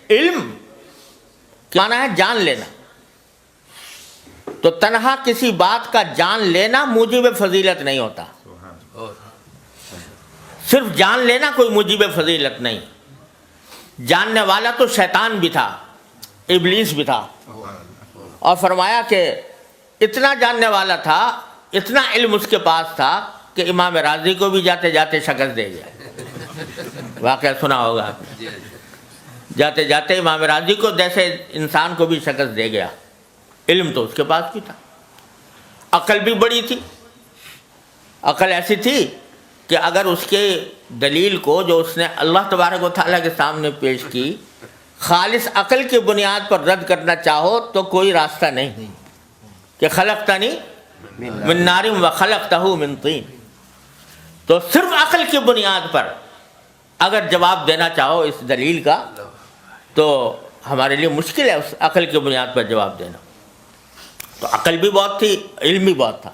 علم کیا معنی ہے؟ جان لینا. تو تنہا کسی بات کا جان لینا موجب فضیلت نہیں ہوتا. صرف جان لینا کوئی موجب فضیلت نہیں. جاننے والا تو شیطان بھی تھا، ابلیس بھی تھا، اور فرمایا کہ اتنا جاننے والا تھا، اتنا علم اس کے پاس تھا کہ امام راضی کو بھی جاتے جاتے شکست دے گیا. واقعہ سنا ہوگا آپ نے. جاتے جاتے امام راضی کو جیسے انسان کو بھی شکست دے گیا. علم تو اس کے پاس بھی تھا، عقل بھی بڑی تھی. عقل ایسی تھی کہ اگر اس کے دلیل کو جو اس نے اللہ تبارک و تعالیٰ کے سامنے پیش کی خالص عقل کی بنیاد پر رد کرنا چاہو تو کوئی راستہ نہیں کہ خلقتنی من نار و خلقتہ من طین. تو صرف عقل کی بنیاد پر اگر جواب دینا چاہو اس دلیل کا تو ہمارے لیے مشکل ہے اس عقل کی بنیاد پر جواب دینا. تو عقل بھی بہت تھی، علم بھی بہت تھا.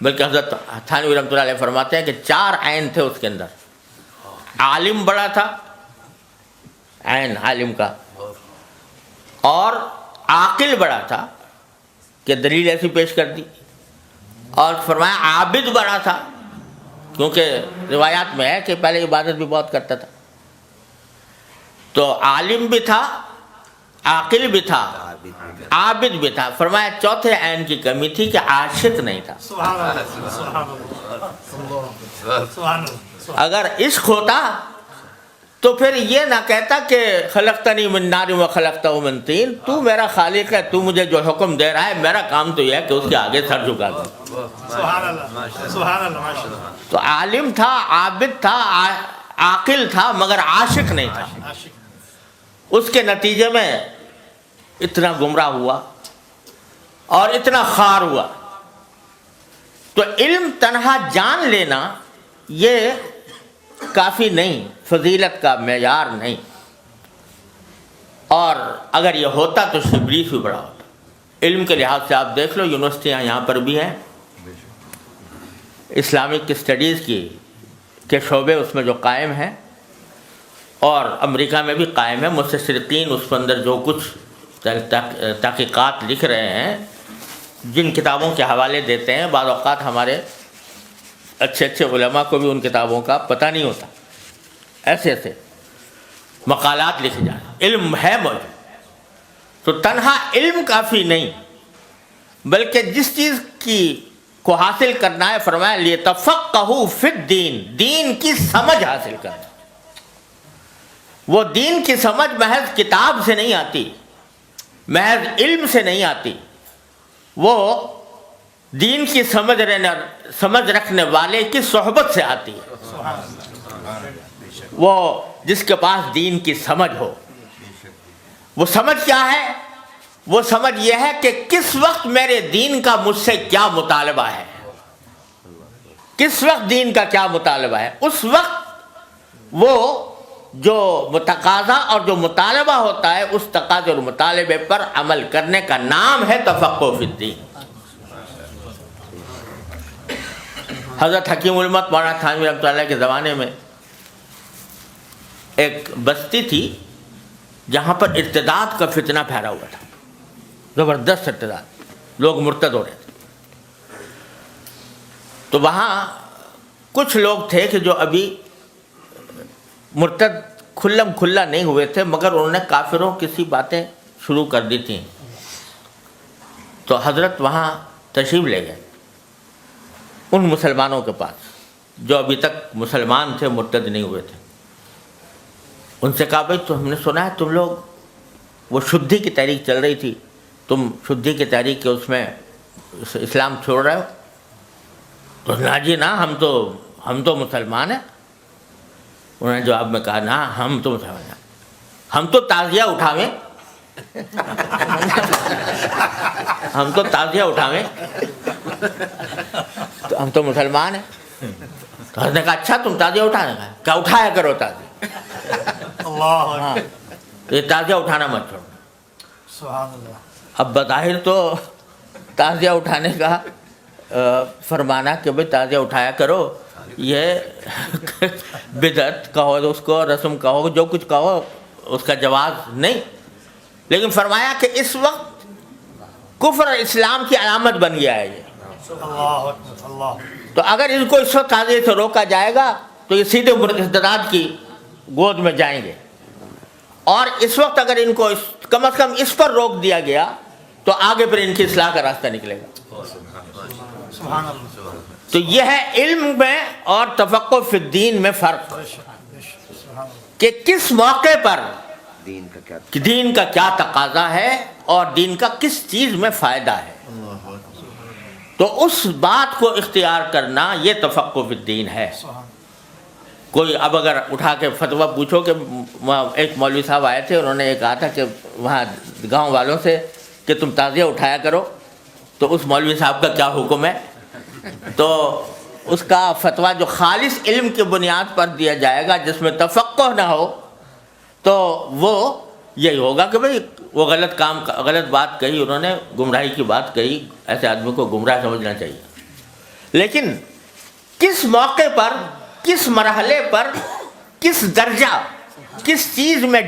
بلکہ حضرت تھانوی رحمۃ اللہ علیہ فرماتے ہیں کہ 4 عین تھے اس کے اندر. عالم بڑا تھا، عین عالم کا، اور عاقل بڑا تھا کہ دلیل ایسی پیش کر دی، اور فرمایا عابد بڑا تھا کیونکہ روایات میں ہے کہ پہلے عبادت بھی بہت کرتا تھا. تو عالم بھی تھا، عاقل بھی تھا، عابد بھی تھا. فرمایا چوتھے عین کی کمی تھی کہ عاشق نہیں تھا. اگر عشق ہوتا تو پھر یہ نہ کہتا کہ خلقتنی من نار و خلقتہ من طین. تو میرا خالق ہے، تو مجھے جو حکم دے رہا ہے، میرا کام تو یہ ہے کہ اس کے آگے سر جھکا دوں. تو عالم تھا، عابد تھا، عاقل تھا، مگر عاشق نہیں تھا. اس کے نتیجے میں اتنا گمراہ ہوا اور اتنا خوار ہوا. تو علم تنہا جان لینا یہ کافی نہیں، فضیلت کا معیار نہیں. اور اگر یہ ہوتا تو شبریس بھی بڑا ہوتا. علم کے لحاظ سے آپ دیکھ لو، یونیورسٹیاں یہاں پر بھی ہیں، اسلامک اسٹڈیز کے شعبے اس میں جو قائم ہیں، اور امریکہ میں بھی قائم ہے. مستشرقین اس کے اندر جو کچھ تحقیقات لکھ رہے ہیں، جن کتابوں کے حوالے دیتے ہیں، بعض اوقات ہمارے اچھے اچھے علماء کو بھی ان کتابوں کا پتہ نہیں ہوتا. ایسے ایسے مقالات لکھے جائیں. علم ہے موجود. تو تنہا علم کافی نہیں، بلکہ جس چیز کو حاصل کرنا ہے، فرمایا لیتفقہوا فی الدین، دین کی سمجھ حاصل کرنا. وہ دین کی سمجھ محض کتاب سے نہیں آتی، محض علم سے نہیں آتی. وہ دین کی سمجھ رکھنے والے کی صحبت سے آتی ہے. وہ جس کے پاس دین کی سمجھ ہو. وہ سمجھ کیا ہے؟ وہ سمجھ یہ ہے کہ کس وقت میرے دین کا مجھ سے کیا مطالبہ ہے، کس وقت دین کا کیا مطالبہ ہے. اس وقت وہ جو تقاضا اور جو مطالبہ ہوتا ہے، اس تقاضے اور مطالبے پر عمل کرنے کا نام ہے تفقہ فی الدین. حضرت حکیم الامت مولانا تھانوی رحمۃ اللہ کے زمانے میں ایک بستی تھی جہاں پر ارتداد کا فتنہ پھیلا ہوا تھا، زبردست ارتداد، لوگ مرتد ہو رہے تھے. تو وہاں کچھ لوگ تھے کہ جو ابھی مرتد کھلم کھلا نہیں ہوئے تھے، مگر انہوں نے کافروں کی سی باتیں شروع کر دی تھیں. تو حضرت وہاں تشریف لے گئے ان مسلمانوں کے پاس جو ابھی تک مسلمان تھے، مرتد نہیں ہوئے تھے. ان سے کہا بھائی تو ہم نے سنا ہے تم لوگ، وہ شدھی کی تحریک چل رہی تھی، تم شدھی کی تحریک کے اس میں اسلام چھوڑ رہے ہو؟ تو نا جی نا، ہم تو مسلمان ہیں. انہوں نے جواب میں کہا نا، ہم تو مسلمان ہیں، ہم تو تعزیہ اٹھاویں، ہم تو تعزیہ اٹھاویں، تو ہم تو مسلمان ہیں. تو حضرت نے کہا اچھا تم تعزیہ اٹھانے کا، کیا اٹھایا کرو تعزیہ. ہاں، یہ تعزیہ اٹھانا مت چھوڑو. سبحان اللہ. اب بظاہر تو تعزیہ اٹھانے کا فرمانا کہ بھئی تعزیہ اٹھایا کرو، یہ بدعت کہو اس کو، رسم کہو، جو کچھ کہو، اس کا جواز نہیں، لیکن فرمایا کہ اس وقت کفر اور اسلام کی علامت بن گیا ہے یہ، اللہ اکبر اللہ. تو اگر ان کو اس وقت تعزیے سے روکا جائے گا تو یہ سیدھے مرتدات کی گود میں جائیں گے، اور اس وقت اگر ان کو کم از کم اس پر روک دیا گیا تو آگے پھر ان کی اصلاح کا راستہ نکلے گا. سبحان اللہ. تو یہ ہے علم میں اور تفقہ فی الدین میں فرق، بے شک بے شک. سبحان اللہ. کہ کس موقع پر دین کا کیا کہ دین کا کیا تقاضا ہے اور دین کا کس چیز میں فائدہ ہے، تو اس بات کو اختیار کرنا یہ تفقہ فی الدین ہے. سبحان. کوئی اب اگر اٹھا کے فتویٰ پوچھو کہ ایک مولوی صاحب آئے تھے، انہوں نے یہ کہا تھا کہ وہاں گاؤں والوں سے کہ تم تعزیہ اٹھایا کرو، تو اس مولوی صاحب کا کیا حکم ہے؟ تو اس کا فتویٰ جو خالص علم کی بنیاد پر دیا جائے گا، جس میں تفقہ نہ ہو، تو وہ یہی ہوگا کہ بھئی وہ غلط بات کہی، انہوں نے گمراہی کی بات کہی، ایسے آدمی کو گمراہ سمجھنا چاہیے. لیکن کس موقع پر، کس مرحلے پر، کس درجہ، کس چیز میں